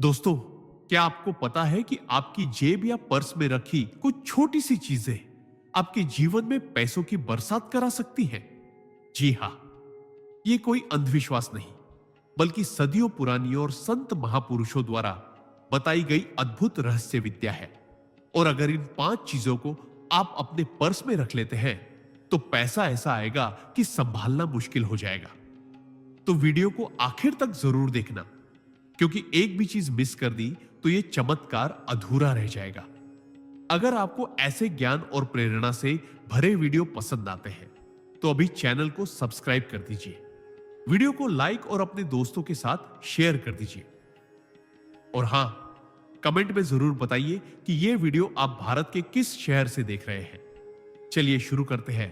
दोस्तों, क्या आपको पता है कि आपकी जेब या पर्स में रखी कुछ छोटी सी चीजें आपके जीवन में पैसों की बरसात करा सकती हैं? जी हां, ये कोई अंधविश्वास नहीं, बल्कि सदियों पुरानी और संत महापुरुषों द्वारा बताई गई अद्भुत रहस्य विद्या है। और अगर इन 5 चीजों को आप अपने पर्स में रख लेते हैं, तो पैसा ऐसा आएगा कि संभालना मुश्किल हो जाएगा। तो वीडियो को आखिर तक जरूर देखना, क्योंकि एक भी चीज मिस कर दी तो यह चमत्कार अधूरा रह जाएगा। अगर आपको ऐसे ज्ञान और प्रेरणा से भरे वीडियो पसंद आते हैं, तो अभी चैनल को सब्सक्राइब कर दीजिए, वीडियो को लाइक और अपने दोस्तों के साथ शेयर कर दीजिए। और हां, कमेंट में जरूर बताइए कि यह वीडियो आप भारत के किस शहर से देख रहे हैं। चलिए शुरू करते हैं।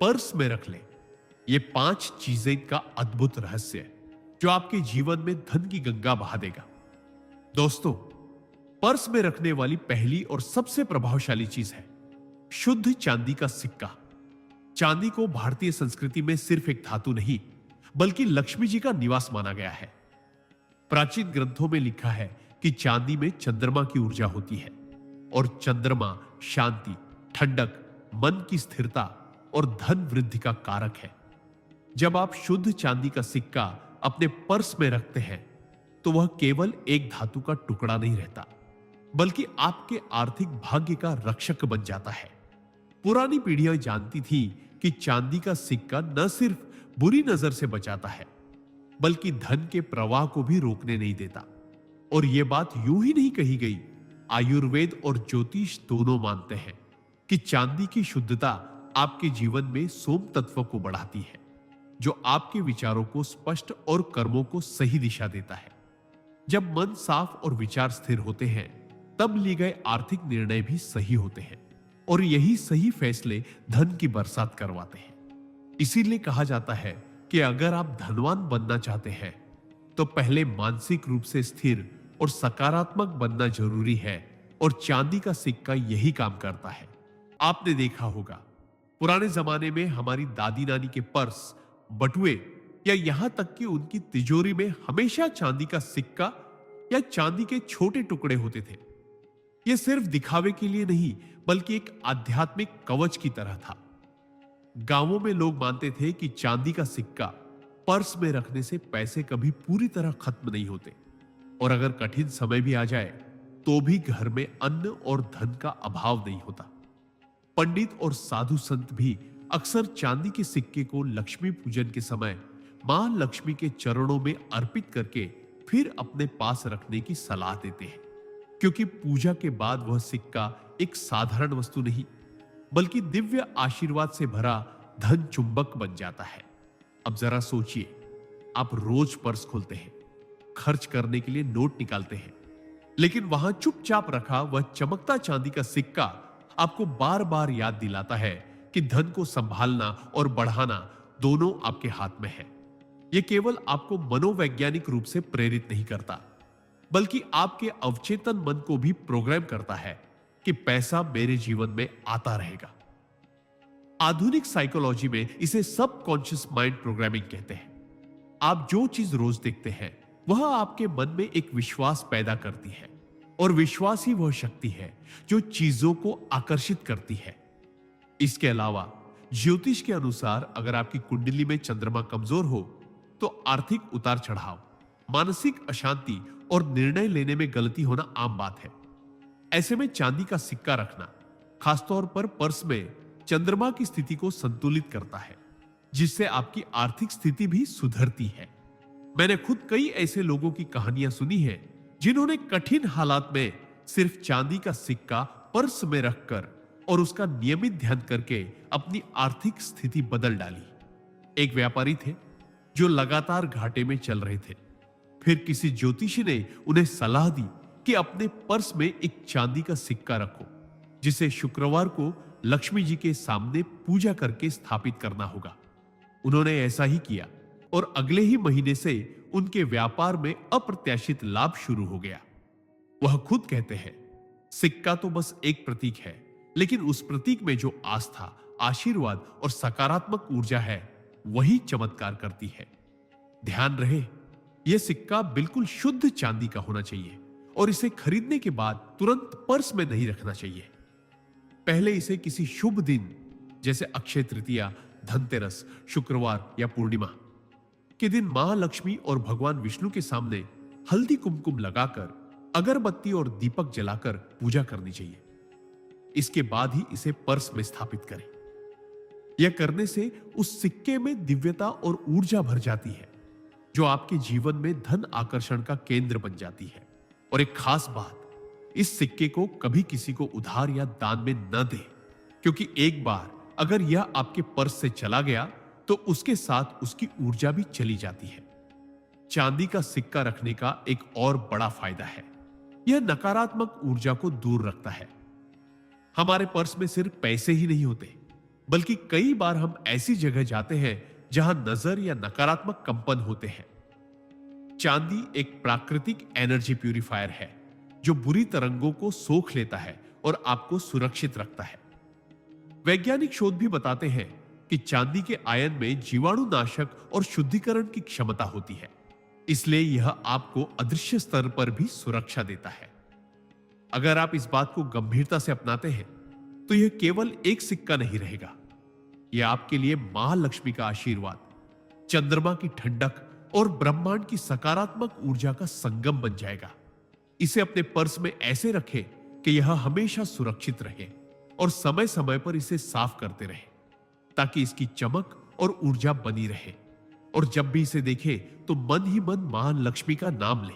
पर्स में रख लें ये 5 चीजें का अद्भुत रहस्य है, जो आपके जीवन में धन की गंगा बहा देगा। दोस्तों, पर्स में रखने वाली पहली और सबसे प्रभावशाली चीज है शुद्ध चांदी का सिक्का। चांदी को भारतीय संस्कृति में सिर्फ एक धातु नहीं, बल्कि लक्ष्मी जी का निवास माना गया है। प्राचीन ग्रंथों में लिखा है कि चांदी में चंद्रमा की ऊर्जा होती है, और चंद्रमा शांति, ठंडक, मन की स्थिरता और धन वृद्धि का कारक है। जब आप शुद्ध चांदी का सिक्का अपने पर्स में रखते हैं, तो वह केवल एक धातु का टुकड़ा नहीं रहता, बल्कि आपके आर्थिक भाग्य का रक्षक बन जाता है। पुरानी पीढ़ियां जानती थी कि चांदी का सिक्का न सिर्फ बुरी नजर से बचाता है, बल्कि धन के प्रवाह को भी रोकने नहीं देता। और यह बात यूं ही नहीं कही गई। आयुर्वेद और ज्योतिष दोनों मानते हैं कि चांदी की शुद्धता आपके जीवन में सोम तत्व को बढ़ाती है, जो आपके विचारों को स्पष्ट और कर्मों को सही दिशा देता है। जब मन साफ और विचार स्थिर होते हैं, तब लिए गए आर्थिक निर्णय भी सही होते हैं, और यही सही फैसले धन की बरसात करवाते हैं। इसीलिए कहा जाता है कि अगर आप धनवान बनना चाहते हैं, तो पहले मानसिक रूप से स्थिर और सकारात्मक बनना जरूरी है, और चांदी का सिक्का यही काम करता है। आपने देखा होगा, पुराने जमाने में हमारी दादी नानी के पर्स, बटुए या यहां तक कि उनकी तिजोरी में हमेशा चांदी का सिक्का या चांदी के छोटे टुकड़े होते थे। यह सिर्फ दिखावे के लिए नहीं, बल्कि एक आध्यात्मिक कवच की तरह था। गांवों में लोग मानते थे कि चांदी का सिक्का पर्स में रखने से पैसे कभी पूरी तरह खत्म नहीं होते, और अगर कठिन समय भी आ जाए, तो भी घर में अन्न और धन का अभाव नहीं होता। पंडित और साधु संत भी अक्सर चांदी के सिक्के को लक्ष्मी पूजन के समय मां लक्ष्मी के चरणों में अर्पित करके फिर अपने पास रखने की सलाह देते हैं, क्योंकि पूजा के बाद वह सिक्का एक साधारण वस्तु नहीं, बल्कि दिव्य आशीर्वाद से भरा धन चुंबक बन जाता है। अब जरा सोचिए, आप रोज पर्स खोलते हैं, खर्च करने के लिए नोट निकालते हैं, लेकिन वहां चुपचाप रखा वह चमकता चांदी का सिक्का आपको बार बार याद दिलाता है कि धन को संभालना और बढ़ाना दोनों आपके हाथ में है। यह केवल आपको मनोवैज्ञानिक रूप से प्रेरित नहीं करता, बल्कि आपके अवचेतन मन को भी प्रोग्राम करता है कि पैसा मेरे जीवन में आता रहेगा। आधुनिक साइकोलॉजी में इसे सबकॉन्शियस माइंड प्रोग्रामिंग कहते हैं। आप जो चीज रोज देखते हैं, वह आपके मन में एक विश्वास पैदा करती है, और विश्वास ही वह शक्ति है जो चीजों को आकर्षित करती है। इसके अलावा ज्योतिष के अनुसार अगर आपकी कुंडली में चंद्रमा कमजोर हो, तो आर्थिक उतार चढ़ाव, मानसिक अशांति और निर्णय लेने में गलती होना आम बात है। ऐसे में चांदी का सिक्का रखना, खासतौर पर पर्स में, चंद्रमा की स्थिति को संतुलित करता है, जिससे आपकी आर्थिक स्थिति भी सुधरती है। मैंने खुद कई ऐसे लोगों की कहानियां सुनी हैं, जिन्होंने कठिन हालात में सिर्फ चांदी का सिक्का पर्स में रखकर और उसका नियमित ध्यान करके अपनी आर्थिक स्थिति बदल डाली। एक व्यापारी थे जो लगातार घाटे में चल रहे थे। फिर किसी ज्योतिषी ने उन्हें सलाह दी कि अपने पर्स में एक चांदी का सिक्का रखो, जिसे शुक्रवार को लक्ष्मी जी के सामने पूजा करके स्थापित करना होगा। उन्होंने ऐसा ही किया, और अगले ही महीने से उनके व्यापार में अप्रत्याशित लाभ शुरू हो गया। वह खुद कहते हैं, सिक्का तो बस एक प्रतीक है, लेकिन उस प्रतीक में जो आस्था, आशीर्वाद और सकारात्मक ऊर्जा है, वही चमत्कार करती है। ध्यान रहे, यह सिक्का बिल्कुल शुद्ध चांदी का होना चाहिए और इसे खरीदने के बाद तुरंत पर्स में नहीं रखना चाहिए। पहले इसे किसी शुभ दिन जैसे अक्षय तृतीया, धनतेरस, शुक्रवार या पूर्णिमा के दिन मां लक्ष्मी और भगवान विष्णु के सामने हल्दी कुमकुम लगाकर, अगरबत्ती और दीपक जलाकर पूजा करनी चाहिए। इसके बाद ही इसे पर्स में स्थापित करें। यह करने से उस सिक्के में दिव्यता और ऊर्जा भर जाती है, जो आपके जीवन में धन आकर्षण का केंद्र बन जाती है। और एक खास बात, इस सिक्के को कभी किसी को उधार या दान में न दें, क्योंकि एक बार अगर यह आपके पर्स से चला गया तो उसके साथ उसकी ऊर्जा भी चली जाती है। चांदी का सिक्का रखने का एक और बड़ा फायदा है, यह नकारात्मक ऊर्जा को दूर रखता है। हमारे पर्स में सिर्फ पैसे ही नहीं होते, बल्कि कई बार हम ऐसी जगह जाते हैं जहां नजर या नकारात्मक कंपन होते हैं। चांदी एक प्राकृतिक एनर्जी प्यूरिफायर है, जो बुरी तरंगों को सोख लेता है और आपको सुरक्षित रखता है। वैज्ञानिक शोध भी बताते हैं कि चांदी के आयन में जीवाणुनाशक और शुद्धिकरण की क्षमता होती है, इसलिए यह आपको अदृश्य स्तर पर भी सुरक्षा देता है। अगर आप इस बात को गंभीरता से अपनाते हैं तो यह केवल एक सिक्का नहीं रहेगा, यह आपके लिए महालक्ष्मी का आशीर्वाद, चंद्रमा की ठंडक और ब्रह्मांड की सकारात्मक ऊर्जा का संगम बन जाएगा। इसे अपने पर्स में ऐसे रखें कि यह हमेशा सुरक्षित रहे और समय समय पर इसे साफ करते रहे, ताकि इसकी चमक और ऊर्जा बनी रहे। और जब भी इसे देखे तो मन ही मन महान लक्ष्मी का नाम ले,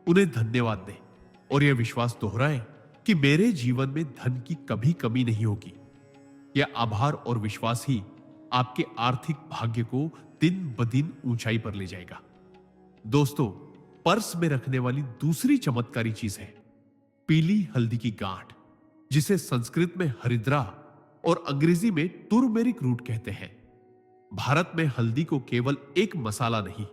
उन्हें धन्यवाद दे और यह विश्वास दोहराए कि मेरे जीवन में धन की कभी कमी नहीं होगी। यह आभार और विश्वास ही आपके आर्थिक भाग्य को दिन ब दिन ऊंचाई पर ले जाएगा। दोस्तों, पर्स में रखने वाली दूसरी चमत्कारी चीज है पीली हल्दी की गांठ, जिसे संस्कृत में हरिद्रा और अंग्रेजी में टर्मेरिक रूट कहते हैं। भारत में हल्दी को केवल एक मसाला नहीं,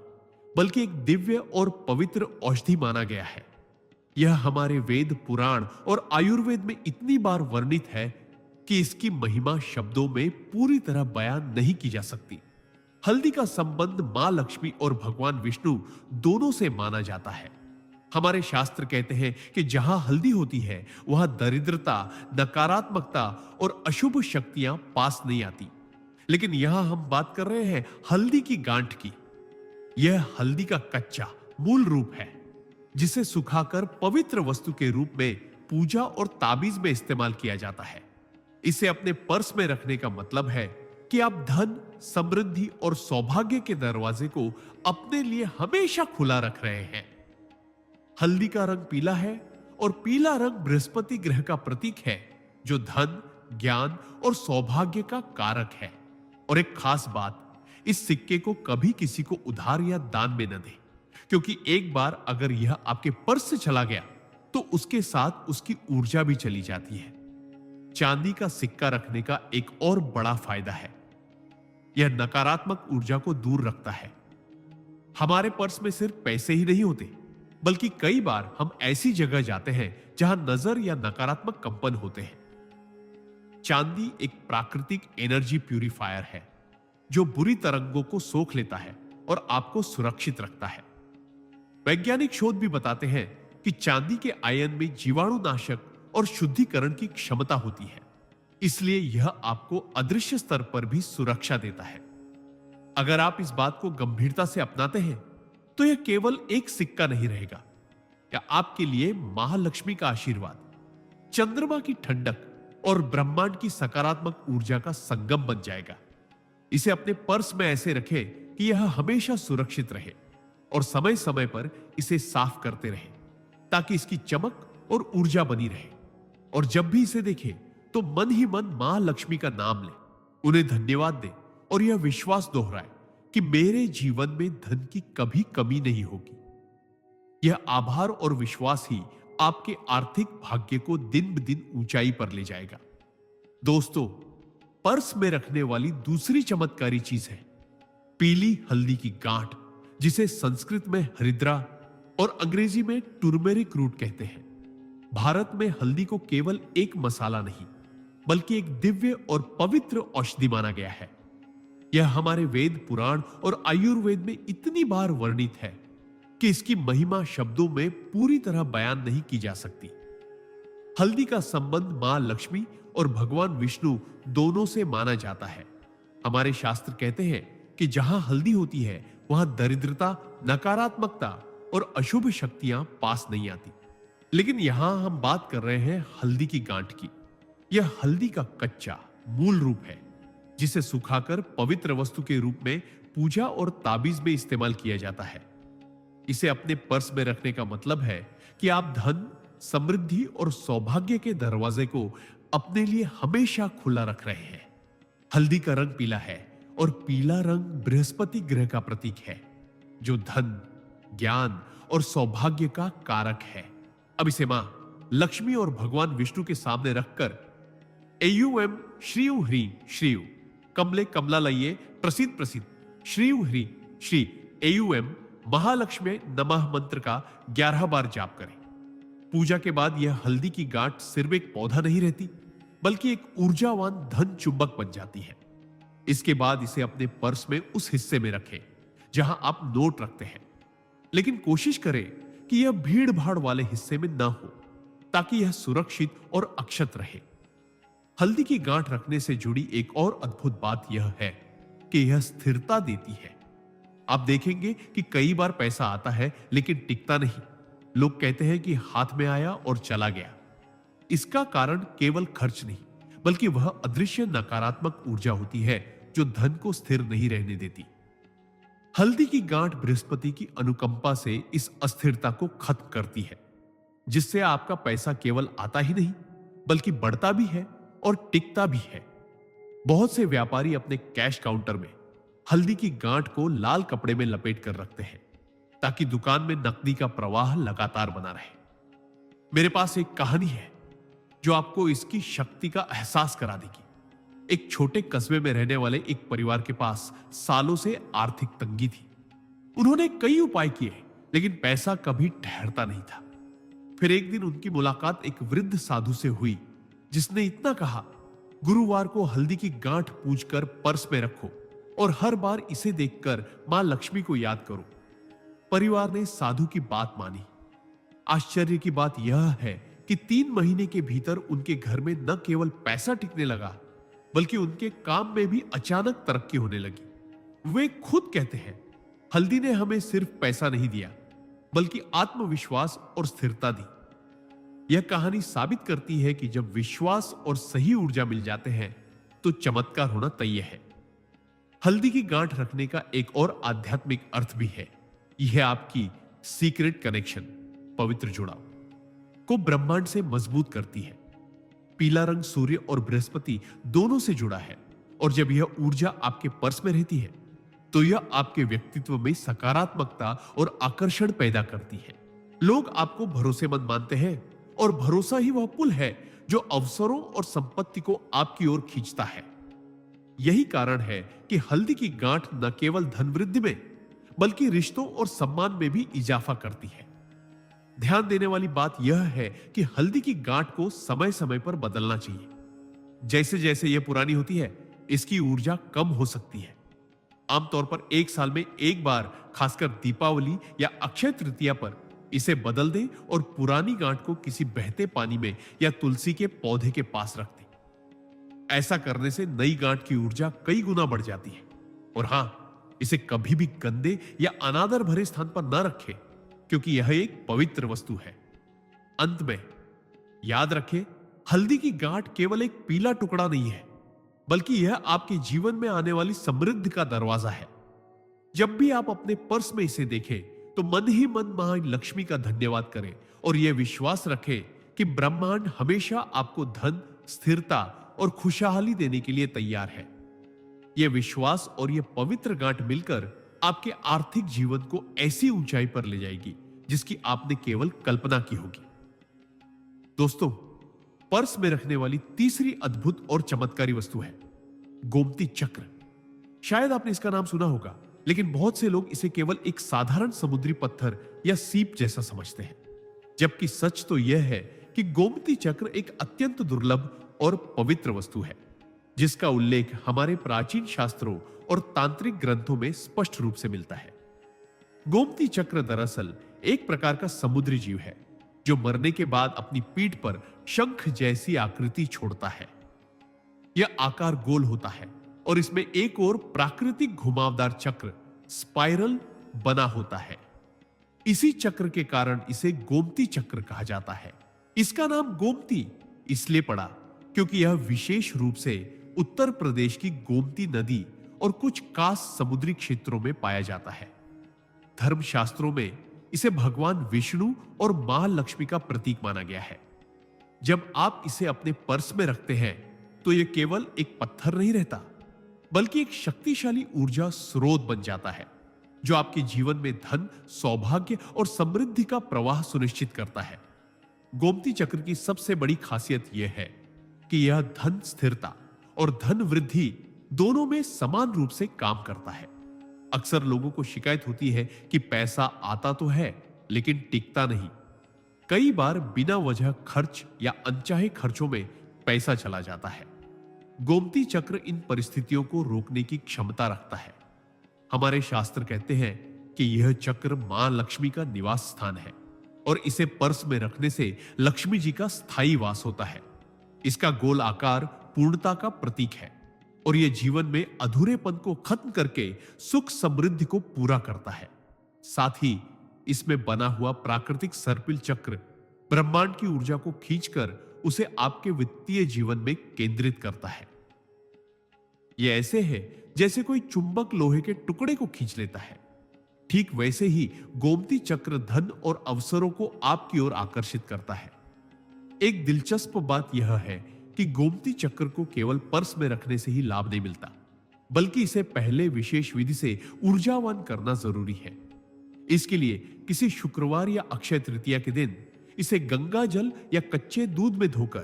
बल्कि एक दिव्य और पवित्र औषधि माना गया है। यह हमारे वेद, पुराण और आयुर्वेद में इतनी बार वर्णित है कि इसकी महिमा शब्दों में पूरी तरह बयान नहीं की जा सकती। हल्दी का संबंध मां लक्ष्मी और भगवान विष्णु दोनों से माना जाता है। हमारे शास्त्र कहते हैं कि जहां हल्दी होती है वहां दरिद्रता, नकारात्मकता और अशुभ शक्तियां पास नहीं आती। लेकिन यहां हम बात कर रहे हैं हल्दी की गांठ की। यह हल्दी का कच्चा मूल रूप है, जिसे सुखाकर पवित्र वस्तु के रूप में पूजा और ताबीज में इस्तेमाल किया जाता है। इसे अपने पर्स में रखने का मतलब है कि आप धन, समृद्धि और सौभाग्य के दरवाजे को अपने लिए हमेशा खुला रख रहे हैं। हल्दी का रंग पीला है और पीला रंग बृहस्पति ग्रह का प्रतीक है, जो धन, ज्ञान और सौभाग्य का कारक है। और एक खास बात, इस सिक्के को कभी किसी को उधार या दान में न दें, क्योंकि एक बार अगर यह आपके पर्स से चला गया तो उसके साथ उसकी ऊर्जा भी चली जाती है। चांदी का सिक्का रखने का एक और बड़ा फायदा है, यह नकारात्मक ऊर्जा को दूर रखता है। हमारे पर्स में सिर्फ पैसे ही नहीं होते, बल्कि कई बार हम ऐसी जगह जाते हैं जहां नजर या नकारात्मक कंपन होते हैं। चांदी एक प्राकृतिक एनर्जी प्यूरिफायर है, जो बुरी तरंगों को सोख लेता है और आपको सुरक्षित रखता है। वैज्ञानिक शोध भी बताते हैं कि चांदी के आयन में जीवाणुनाशक और शुद्धिकरण की क्षमता होती है, इसलिए यह आपको अदृश्य स्तर पर भी सुरक्षा देता है। अगर आप इस बात को गंभीरता से अपनाते हैं तो यह केवल एक सिक्का नहीं रहेगा, यह आपके लिए महालक्ष्मी का आशीर्वाद, चंद्रमा की ठंडक और ब्रह्मांड की सकारात्मक ऊर्जा का संगम बन जाएगा। इसे अपने पर्स में ऐसे रखें कि यह हमेशा सुरक्षित रहे और समय समय पर इसे साफ करते रहें, ताकि इसकी चमक और ऊर्जा बनी रहे। और जब भी इसे देखें तो मन ही मन मां लक्ष्मी का नाम ले, उन्हें धन्यवाद दे और यह विश्वास दोहराए कि मेरे जीवन में धन की कभी कमी नहीं होगी। यह आभार और विश्वास ही आपके आर्थिक भाग्य को दिन ब दिन ऊंचाई पर ले जाएगा। दोस्तों, पर्स में रखने वाली दूसरी चमत्कारी चीज है पीली हल्दी की गांठ, जिसे संस्कृत में हरिद्रा और अंग्रेजी में टर्मेरिक रूट कहते हैं। भारत में हल्दी को केवल एक मसाला नहीं, बल्कि एक दिव्य और पवित्र औषधि माना गया है। यह हमारे वेद, पुराण और आयुर्वेद में इतनी बार वर्णित है कि इसकी महिमा शब्दों में पूरी तरह बयान नहीं की जा सकती। हल्दी का संबंध मां लक्ष्मी और भगवान विष्णु दोनों से माना जाता है। हमारे शास्त्र कहते हैं कि जहां हल्दी होती है वहां दरिद्रता, नकारात्मकता और अशुभ शक्तियां पास नहीं आती। लेकिन यहां हम बात कर रहे हैं हल्दी की गांठ की। यह हल्दी का कच्चा मूल रूप है, जिसे सुखाकर पवित्र वस्तु के रूप में पूजा और ताबीज में इस्तेमाल किया जाता है। इसे अपने पर्स में रखने का मतलब है कि आप धन, समृद्धि और सौभाग्य के दरवाजे को अपने लिए हमेशा खुला रख रहे हैं। हल्दी का रंग पीला है और पीला रंग बृहस्पति ग्रह का प्रतीक है, जो धन, ज्ञान और सौभाग्य का कारक है। अब इसे मां लक्ष्मी और भगवान विष्णु के सामने रखकर एयुएम श्रीयु ह्रीं श्रीयु कमले कमलालये प्रसिद्ध प्रसिद्ध श्रीयु ह्रीं श्री एयुएम महालक्ष्मी नमः मंत्र का 11 बार जाप करें। पूजा के बाद यह हल्दी की गांठ सिर्फ एक पौधा नहीं रहती, बल्कि एक ऊर्जावान धन चुंबक बन जाती है। इसके बाद इसे अपने पर्स में उस हिस्से में रखें जहां आप नोट रखते हैं, लेकिन कोशिश करें कि यह भीड़ भाड़ वाले हिस्से में ना हो, ताकि यह सुरक्षित और अक्षत रहे। हल्दी की गांठ रखने से जुड़ी एक और अद्भुत बात यह है कि यह स्थिरता देती है। आप देखेंगे कि कई बार पैसा आता है लेकिन टिकता नहीं। लोग कहते हैं कि हाथ में आया और चला गया। इसका कारण केवल खर्च नहीं, बल्कि वह अदृश्य नकारात्मक ऊर्जा होती है जो धन को स्थिर नहीं रहने देती। हल्दी की गांठ बृहस्पति की अनुकंपा से इस अस्थिरता को खत्म करती है, जिससे आपका पैसा केवल आता ही नहीं, बल्कि बढ़ता भी है और टिकता भी है। बहुत से व्यापारी अपने कैश काउंटर में हल्दी की गांठ को लाल कपड़े में लपेट कर रखते हैं, ताकि दुकान में नकदी का प्रवाह लगातार बना रहे। मेरे पास एक कहानी है जो आपको इसकी शक्ति का एहसास करा देगी। एक छोटे कस्बे में रहने वाले एक परिवार के पास सालों से आर्थिक तंगी थी। उन्होंने कई उपाय किए, लेकिन पैसा कभी ठहरता नहीं था। फिर एक दिन उनकी मुलाकात एक वृद्ध साधु से हुई, जिसने इतना कहा, गुरुवार को हल्दी की गांठ पूजकर पर्स में रखो और हर बार इसे देखकर मां लक्ष्मी को याद करो। परिवार ने साधु की बात मानी। आश्चर्य की बात यह है कि 3 महीने के भीतर उनके घर में न केवल पैसा टिकने लगा, बल्कि उनके काम में भी अचानक तरक्की होने लगी। वे खुद कहते हैं, हल्दी ने हमें सिर्फ पैसा नहीं दिया, बल्कि आत्मविश्वास और स्थिरता दी। यह कहानी साबित करती है कि जब विश्वास और सही ऊर्जा मिल जाते हैं तो चमत्कार होना तय है। हल्दी की गांठ रखने का एक और आध्यात्मिक अर्थ भी है। यह आपकी सीक्रेट कनेक्शन, पवित्र जुड़ाव को ब्रह्मांड से मजबूत करती है। पीला रंग सूर्य और बृहस्पति दोनों से जुड़ा है, और जब यह ऊर्जा आपके पर्स में रहती है तो यह आपके व्यक्तित्व में सकारात्मकता और आकर्षण पैदा करती है। लोग आपको भरोसेमंद मानते हैं, और भरोसा ही वह पुल है जो अवसरों और संपत्ति को आपकी ओर खींचता है। यही कारण है कि हल्दी की गांठ न केवल धन वृद्धि में, बल्कि रिश्तों और सम्मान में भी इजाफा करती है। ध्यान देने वाली बात यह है कि हल्दी की गांठ को समय समय पर बदलना चाहिए। जैसे जैसे यह पुरानी होती है, इसकी ऊर्जा कम हो सकती है। आमतौर पर 1 साल में एक बार, खासकर दीपावली या अक्षय तृतीया पर इसे बदल दें और पुरानी गांठ को किसी बहते पानी में या तुलसी के पौधे के पास रख दें। ऐसा करने से नई गांठ की ऊर्जा कई गुना बढ़ जाती है। और हां, इसे कभी भी गंदे या अनादर भरे स्थान पर न रखें, क्योंकि यह एक पवित्र वस्तु है। अंत में याद रखें, हल्दी की गांठ केवल एक पीला टुकड़ा नहीं है, बल्कि यह आपके जीवन में आने वाली समृद्धि का दरवाजा है। जब भी आप अपने पर्स में इसे देखें तो मन ही मन मां लक्ष्मी का धन्यवाद करें और यह विश्वास रखें कि ब्रह्मांड हमेशा आपको धन, स्थिरता और खुशहाली देने के लिए तैयार है। यह विश्वास और यह पवित्र गांठ मिलकर आपके आर्थिक जीवन को ऐसी ऊंचाई पर ले जाएगी जिसकी आपने केवल कल्पना की होगी। दोस्तों, पर्स में रखने वाली तीसरी अद्भुत और चमत्कारी वस्तु है गोमती चक्र। शायद आपने इसका नाम सुना होगा, लेकिन बहुत से लोग इसे केवल एक साधारण समुद्री पत्थर या सीप जैसा समझते हैं, जबकि सच तो यह है कि गोमती चक्र एक अत्यंत दुर्लभ और पवित्र वस्तु है, जिसका उल्लेख हमारे प्राचीन शास्त्रों और तांत्रिक ग्रंथों में स्पष्ट रूप से मिलता है। गोमती चक्र दरअसल एक प्रकार का समुद्री जीव है जो मरने के बाद अपनी पीठ पर शंख जैसी आकृति छोड़ता है। यह आकार गोल होता है और इसमें एक और प्राकृतिक घुमावदार चक्र स्पाइरल बना होता है। इसी चक्र के कारण इसे गोमती चक्र कहा जाता है। इसका नाम गोमती इसलिए पड़ा क्योंकि यह विशेष रूप से उत्तर प्रदेश की गोमती नदी और कुछ खास समुद्री क्षेत्रों में पाया जाता है। धर्मशास्त्रों में इसे भगवान विष्णु और मां लक्ष्मी का प्रतीक माना गया है। जब आप इसे अपने पर्स में रखते हैं तो यह केवल एक पत्थर नहीं रहता, बल्कि एक शक्तिशाली ऊर्जा स्रोत बन जाता है जो आपके जीवन में धन, सौभाग्य और समृद्धि का प्रवाह सुनिश्चित करता है। गोमती चक्र की सबसे बड़ी खासियत यह है कि यह धन स्थिरता और धन वृद्धि दोनों में समान रूप से काम करता है। अक्सर लोगों को शिकायत होती है कि पैसा आता तो है लेकिन टिकता नहीं। कई बार बिना वजह खर्च या अनचाहे खर्चों में पैसा चला जाता है। गोमती चक्र इन परिस्थितियों को रोकने की क्षमता रखता है। हमारे शास्त्र कहते हैं कि यह चक्र मां लक्ष्मी का निवास स्थान है और इसे पर्स में रखने से लक्ष्मी जी का स्थायी वास होता है। इसका गोल आकार पूर्णता का प्रतीक है और यह जीवन में अधूरेपन को खत्म करके सुख समृद्धि को पूरा करता है। साथ ही इसमें बना हुआ प्राकृतिक सर्पिल चक्र ब्रह्मांड की ऊर्जा को खींचकर उसे आपके वित्तीय जीवन में केंद्रित करता है। यह ऐसे है जैसे कोई चुंबक लोहे के टुकड़े को खींच लेता है। ठीक वैसे ही गोमती चक्र धन और अवसरों को आपकी ओर आकर्षित करता है। एक दिलचस्प बात यह है कि गोमती चक्र को केवल पर्स में रखने से ही लाभ नहीं मिलता, बल्कि इसे पहले विशेष विधि से ऊर्जावान करना जरूरी है। इसके लिए किसी शुक्रवार या अक्षय तृतीया के दिन इसे गंगा जल या कच्चे दूध में धोकर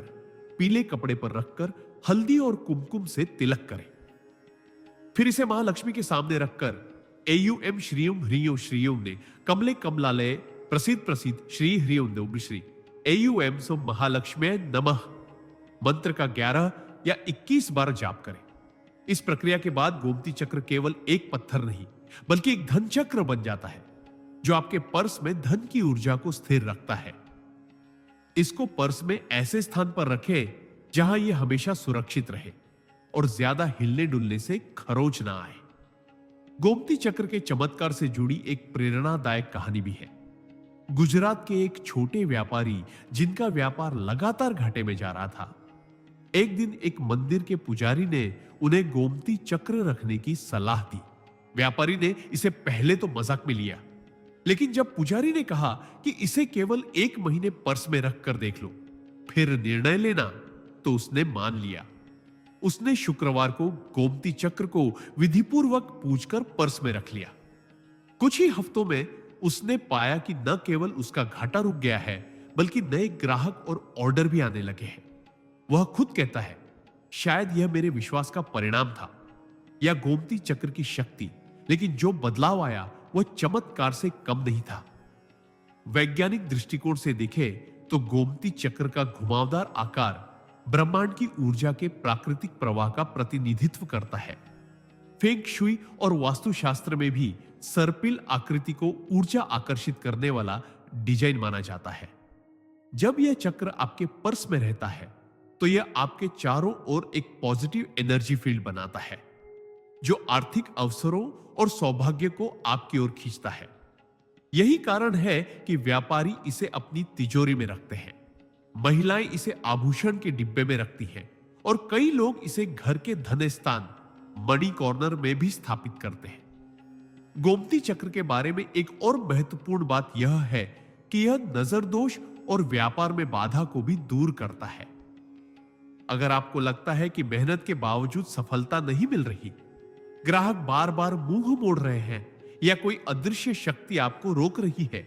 पीले कपड़े पर रखकर हल्दी और कुमकुम से तिलक करें। फिर इसे महालक्ष्मी के सामने रखकर एयुएम श्रीयुम ह्रीयो श्रीयुम ने कमले कमलालय प्रसिद्ध श्री ह्रीओम देव श्री एयुएम सो महालक्ष्मी नमः मंत्र का 11 या 21 बार जाप करें। इस प्रक्रिया के बाद गोमती चक्र केवल एक पत्थर नहीं बल्कि एक धन चक्र बन जाता है जो आपके पर्स में धन की ऊर्जा को स्थिर रखता है। इसको पर्स में ऐसे स्थान पर रखें जहां यह हमेशा सुरक्षित रहे और ज्यादा हिलने डुलने से खरोच ना आए। गोमती चक्र के चमत्कार से जुड़ी एक प्रेरणादायक कहानी भी है। गुजरात के एक छोटे व्यापारी जिनका व्यापार लगातार घाटे में जा रहा था, एक दिन एक मंदिर के पुजारी ने उन्हें गोमती चक्र रखने की सलाह दी। व्यापारी ने इसे पहले तो मजाक में लिया, लेकिन जब पुजारी ने कहा कि इसे केवल 1 महीने पर्स में रखकर देख लो, फिर निर्णय लेना, तो उसने मान लिया। उसने शुक्रवार को गोमती चक्र को विधिपूर्वक पूजकर पर्स में रख लिया। कुछ ही हफ्तों में उसने पाया कि न केवल उसका घाटा रुक गया है, बल्कि नए ग्राहक और ऑर्डर भी आने लगे हैं। वह खुद कहता है, शायद यह मेरे विश्वास का परिणाम था या गोमती चक्र की शक्ति, लेकिन जो बदलाव आया वह चमत्कार से कम नहीं था। वैज्ञानिक दृष्टिकोण से देखें तो गोमती चक्र का घुमावदार आकार ब्रह्मांड की ऊर्जा के प्राकृतिक प्रवाह का प्रतिनिधित्व करता है। फेंग शुई और वास्तुशास्त्र में भी सर्पिल आकृति को ऊर्जा आकर्षित करने वाला डिजाइन माना जाता है। जब यह चक्र आपके पर्स में रहता है तो यह आपके चारों ओर एक पॉजिटिव एनर्जी फील्ड बनाता है जो आर्थिक अवसरों और सौभाग्य को आपकी ओर खींचता है। यही कारण है कि व्यापारी इसे अपनी तिजोरी में रखते हैं, महिलाएं इसे आभूषण के डिब्बे में रखती हैं और कई लोग इसे घर के धन स्थान मनी कॉर्नर में भी स्थापित करते हैं। गोमती चक्र के बारे में एक और महत्वपूर्ण बात यह है कि यह नजर दोष और व्यापार में बाधा को भी दूर करता है। अगर आपको लगता है कि मेहनत के बावजूद सफलता नहीं मिल रही, ग्राहक बार बार मुंह मोड़ रहे हैं या कोई अदृश्य शक्ति आपको रोक रही है,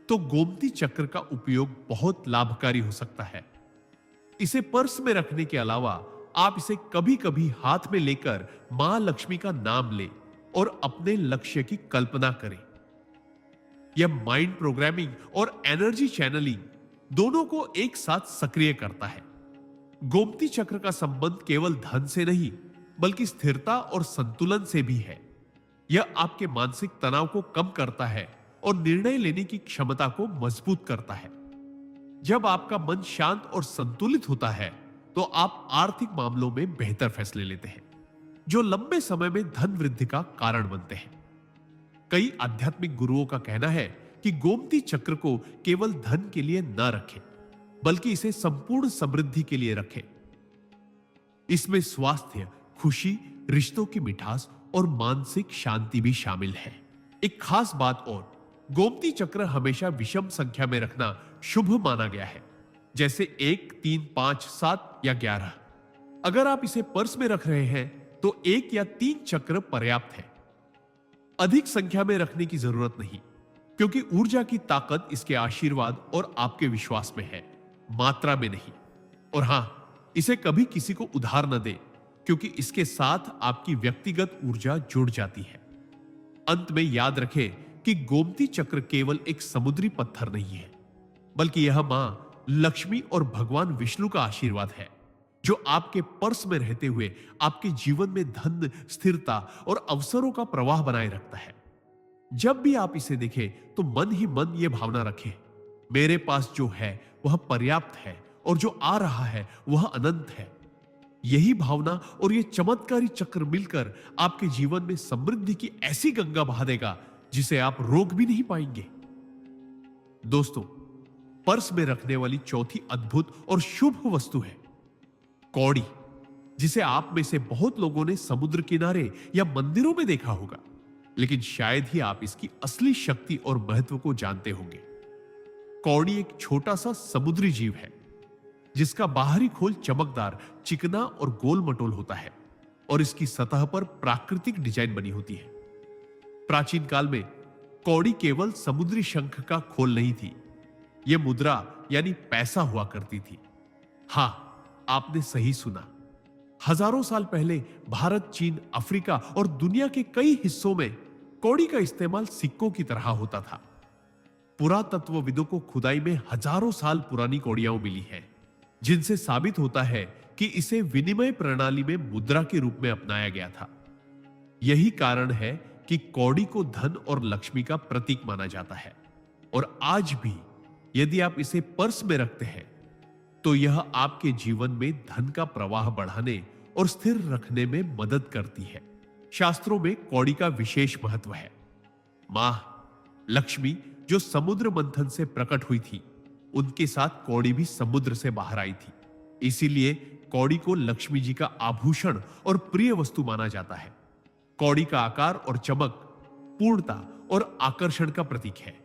तो गोमती चक्र का उपयोग बहुत लाभकारी हो सकता है। इसे पर्स में रखने के अलावा आप इसे कभी कभी हाथ में लेकर मां लक्ष्मी का नाम लें और अपने लक्ष्य की कल्पना करें। यह माइंड प्रोग्रामिंग और एनर्जी चैनलिंग दोनों को एक साथ सक्रिय करता है। गोमती चक्र का संबंध केवल धन से नहीं, बल्कि स्थिरता और संतुलन से भी है। यह आपके मानसिक तनाव को कम करता है और निर्णय लेने की क्षमता को मजबूत करता है। जब आपका मन शांत और संतुलित होता है तो आप आर्थिक मामलों में बेहतर फैसले लेते हैं, जो लंबे समय में धन वृद्धि का कारण बनते हैं। कई आध्यात्मिक गुरुओं का कहना है कि गोमती चक्र को केवल धन के लिए न रखें, बल्कि इसे संपूर्ण समृद्धि के लिए रखें। इसमें स्वास्थ्य, खुशी, रिश्तों की मिठास और मानसिक शांति भी शामिल है। एक खास बात और, गोमती चक्र हमेशा विषम संख्या में रखना शुभ माना गया है, जैसे 1, 3, 5, 7 या 11। अगर आप इसे पर्स में रख रहे हैं तो 1 या 3 चक्र पर्याप्त है। अधिक संख्या में रखने की जरूरत नहीं, क्योंकि ऊर्जा की ताकत इसके आशीर्वाद और आपके विश्वास में है, मात्रा में नहीं। और हां, इसे कभी किसी को उधार न दे, क्योंकि इसके साथ आपकी व्यक्तिगत ऊर्जा जुड़ जाती है। अंत में याद रखें कि गोमती चक्र केवल एक समुद्री पत्थर नहीं है, बल्कि यह मां लक्ष्मी और भगवान विष्णु का आशीर्वाद है, जो आपके पर्स में रहते हुए आपके जीवन में धन, स्थिरता और अवसरों का प्रवाह बनाए रखता है। जब भी आप इसे देखें तो मन ही मन यह भावना रखें, मेरे पास जो है वह पर्याप्त है और जो आ रहा है वह अनंत है। यही भावना और यह चमत्कारी चक्र मिलकर आपके जीवन में समृद्धि की ऐसी गंगा बहा देगा जिसे आप रोक भी नहीं पाएंगे। दोस्तों, पर्स में रखने वाली चौथी अद्भुत और शुभ वस्तु है कौड़ी, जिसे आप में से बहुत लोगों ने समुद्र किनारे या मंदिरों में देखा होगा, लेकिन शायद ही आप इसकी असली शक्ति और महत्व को जानते होंगे। कौड़ी एक छोटा सा समुद्री जीव है, जिसका बाहरी खोल चमकदार, चिकना और गोल मटोल होता है और इसकी सतह पर प्राकृतिक डिजाइन बनी होती है। प्राचीन काल में कौड़ी केवल समुद्री शंख का खोल नहीं थी, यह मुद्रा यानी पैसा हुआ करती थी। हां, आपने सही सुना। हजारों साल पहले भारत, चीन, अफ्रीका और दुनिया के कई हिस्सों में कौड़ी का इस्तेमाल सिक्कों की तरह होता था। पुरातत्वविदों को खुदाई में हजारों साल पुरानी कौड़ियां मिली हैं, जिनसे साबित होता है कि इसे विनिमय प्रणाली में मुद्रा के रूप में अपनाया गया था। यही कारण है कि कौड़ी को धन और लक्ष्मी का प्रतीक माना जाता है। और आज भी यदि आप इसे पर्स में रखते हैं तो यह आपके जीवन में धन का प्रवाह बढ़ाने और स्थिर रखने में मदद करती है। शास्त्रों में कौड़ी का विशेष महत्व है। मां लक्ष्मी जो समुद्र मंथन से प्रकट हुई थी, उनके साथ कौड़ी भी समुद्र से बाहर आई थी। इसीलिए कौड़ी को लक्ष्मी जी का आभूषण और प्रिय वस्तु माना जाता है। कौड़ी का आकार और चमक पूर्णता और आकर्षण का प्रतीक है।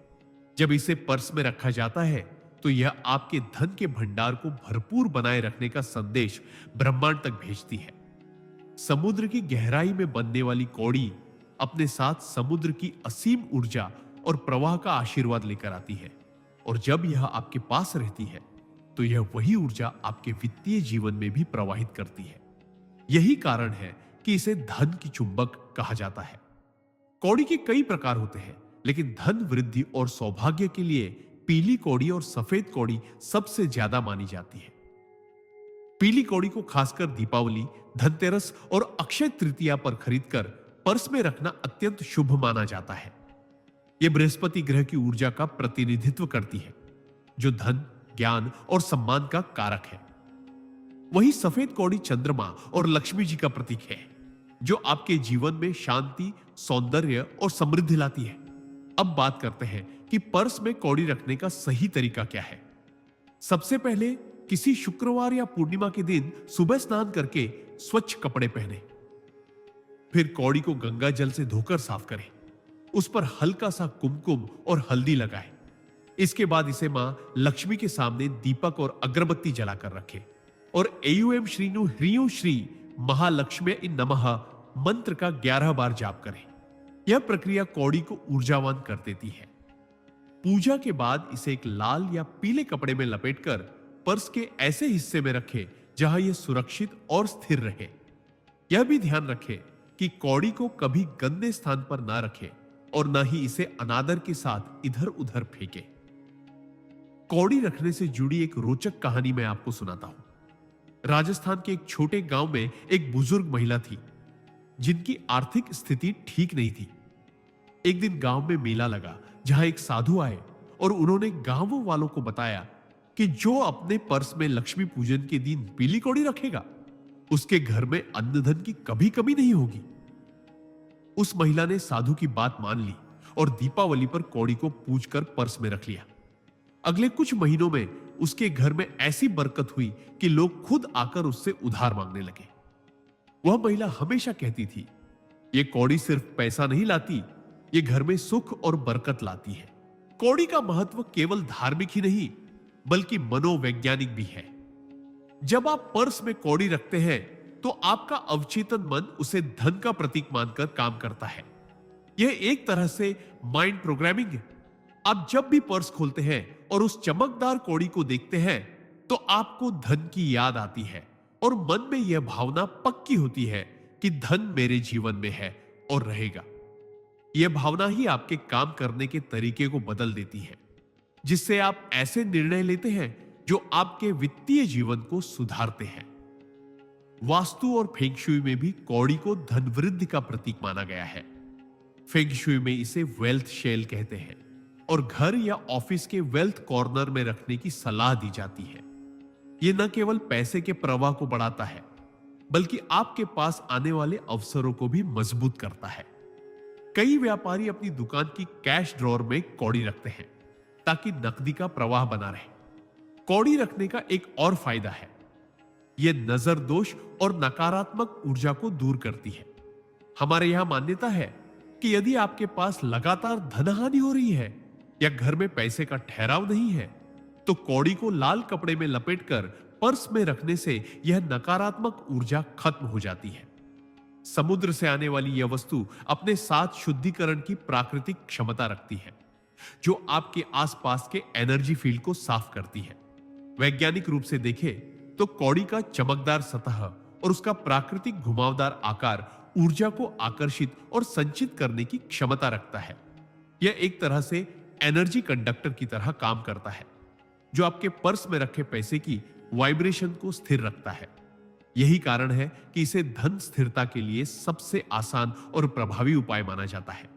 जब इसे पर्स में रखा जाता है तो यह आपके धन के भंडार को भरपूर बनाए रखने का संदेश ब्रह्मांड तक भेजती है। समुद्र की गहराई में बनने वाली कौड़ी अपने साथ समुद्र की असीम ऊर्जा और प्रवाह का आशीर्वाद लेकर आती है, और जब यह आपके पास रहती है तो यह वही ऊर्जा आपके वित्तीय जीवन में भी प्रवाहित करती है। यही कारण है कि इसे धन की चुंबक कहा जाता है। कौड़ी के कई प्रकार होते हैं, लेकिन धन वृद्धि और सौभाग्य के लिए पीली कौड़ी और सफेद कौड़ी सबसे ज्यादा मानी जाती है। पीली कौड़ी को खासकर दीपावली, धनतेरस और अक्षय तृतीया पर खरीदकर पर्स में रखना अत्यंत शुभ माना जाता है। यह बृहस्पति ग्रह की ऊर्जा का प्रतिनिधित्व करती है, जो धन, ज्ञान और सम्मान का कारक है। वहीं सफेद कौड़ी चंद्रमा और लक्ष्मी जी का प्रतीक है, जो आपके जीवन में शांति, सौंदर्य और समृद्धि लाती है। अब बात करते हैं कि पर्स में कौड़ी रखने का सही तरीका क्या है। सबसे पहले किसी शुक्रवार या पूर्णिमा के दिन सुबह स्नान करके स्वच्छ कपड़े पहने। फिर कौड़ी को गंगा जल से धोकर साफ करें। उस पर हल्का सा कुमकुम और हल्दी लगाएं। इसके बाद इसे मां लक्ष्मी के सामने दीपक और अगरबत्ती जलाकर रखें और एयुएम श्रीनु ह्रीयु श्री महालक्ष्मी नमः मंत्र का 11 बार जाप करें। यह प्रक्रिया कौड़ी को ऊर्जावान कर देती है। पूजा के बाद इसे एक लाल या पीले कपड़े में लपेटकर पर्स के ऐसे हिस्से में रखें जहां यह सुरक्षित और स्थिर रहे। यह भी ध्यान रखें कि कौड़ी को कभी गंदे स्थान पर ना रखें और ना ही इसे अनादर के साथ इधर उधर फेंके। कौड़ी रखने से जुड़ी एक रोचक कहानी मैं आपको सुनाता हूं। राजस्थान के एक छोटे गांव में एक बुजुर्ग महिला थी, जिनकी आर्थिक स्थिति ठीक नहीं थी। एक दिन गांव में मेला लगा जहां एक साधु आए और उन्होंने गांव वालों को बताया कि जो अपने पर्स में लक्ष्मी पूजन के दिन पीली कौड़ी रखेगा उसके घर में अन्न धन की कभी कमी नहीं होगी। उस महिला ने साधु की बात मान ली और दीपावली पर कौड़ी को पूजकर पर्स में रख लिया। अगले कुछ महीनों में उसके घर में ऐसी बरकत हुई कि लोग खुद आकर उससे उधार मांगने लगे। वह महिला हमेशा कहती थी, ये कौड़ी सिर्फ पैसा नहीं लाती, ये घर में सुख और बरकत लाती है। कौड़ी का महत्व केवल धार्मिक ही नहीं बल्कि मनोवैज्ञानिक भी है। जब आप पर्स में कौड़ी रखते हैं तो आपका अवचेतन मन उसे धन का प्रतीक मानकर काम करता है। यह एक तरह से माइंड प्रोग्रामिंग है। आप जब भी पर्स खोलते हैं और उस चमकदार कौड़ी को देखते हैं तो आपको धन की याद आती है और मन में यह भावना पक्की होती है कि धन मेरे जीवन में है और रहेगा। यह भावना ही आपके काम करने के तरीके को बदल देती है, जिससे आप ऐसे निर्णय लेते हैं जो आपके वित्तीय जीवन को सुधारते हैं। वास्तु और फेंगशुई में भी कौड़ी को धन वृद्धि का प्रतीक माना गया है। फेंगशुई में इसे वेल्थ शेल कहते हैं और घर या ऑफिस के वेल्थ कॉर्नर में रखने की सलाह दी जाती है। यह न केवल पैसे के प्रवाह को बढ़ाता है बल्कि आपके पास आने वाले अवसरों को भी मजबूत करता है। कई व्यापारी अपनी दुकान की कैश ड्रॉअर में कौड़ी रखते हैं ताकि नकदी का प्रवाह बना रहे। कौड़ी रखने का एक और फायदा है, यह नजर दोष और नकारात्मक ऊर्जा को दूर करती है। हमारे यहां मान्यता है कि यदि आपके पास लगातार धनहानि हो रही है या घर में पैसे का ठहराव नहीं है तो कौड़ी को लाल कपड़े में लपेटकर पर्स में रखने से यह नकारात्मक ऊर्जा खत्म हो जाती है। समुद्र से आने वाली यह वस्तु अपने साथ शुद्धिकरण की प्राकृतिक क्षमता रखती है जो आपके आसपास के एनर्जी फील्ड को साफ करती है। वैज्ञानिक रूप से देखें तो कौड़ी का चमकदार सतह और उसका प्राकृतिक घुमावदार आकार ऊर्जा को आकर्षित और संचित करने की क्षमता रखता है। यह एक तरह से एनर्जी कंडक्टर की तरह काम करता है जो आपके पर्स में रखे पैसे की वाइब्रेशन को स्थिर रखता है। यही कारण है कि इसे धन स्थिरता के लिए सबसे आसान और प्रभावी उपाय माना जाता है।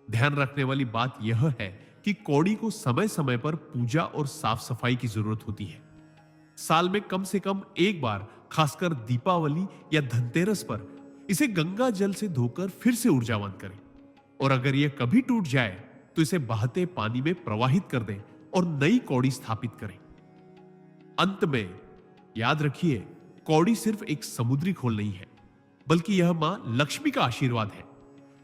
ध्यान रखने वाली बात यह है कि कौड़ी को समय समय पर पूजा और साफ सफाई की जरूरत होती है। साल में कम से कम एक बार, खासकर दीपावली या धनतेरस पर, इसे गंगा जल से धोकर फिर से ऊर्जावान करें और अगर यह कभी टूट जाए तो इसे बहते पानी में प्रवाहित कर दें और नई कौड़ी स्थापित करें। अंत में याद रखिए, कौड़ी सिर्फ एक समुद्री खोल नहीं है बल्कि यह मां लक्ष्मी का आशीर्वाद है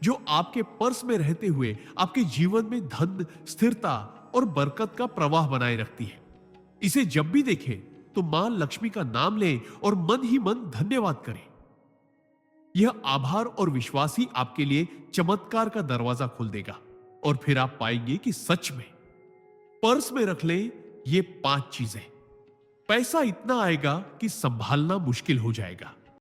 जो आपके पर्स में रहते हुए आपके जीवन में धन, स्थिरता और बरकत का प्रवाह बनाए रखती है। इसे जब भी देखें तो मां लक्ष्मी का नाम लें और मन ही मन धन्यवाद करें। यह आभार और विश्वास ही आपके लिए चमत्कार का दरवाजा खोल देगा और फिर आप पाएंगे कि सच में पर्स में रख लें ये 5 चीजें, पैसा इतना आएगा कि संभालना मुश्किल हो जाएगा।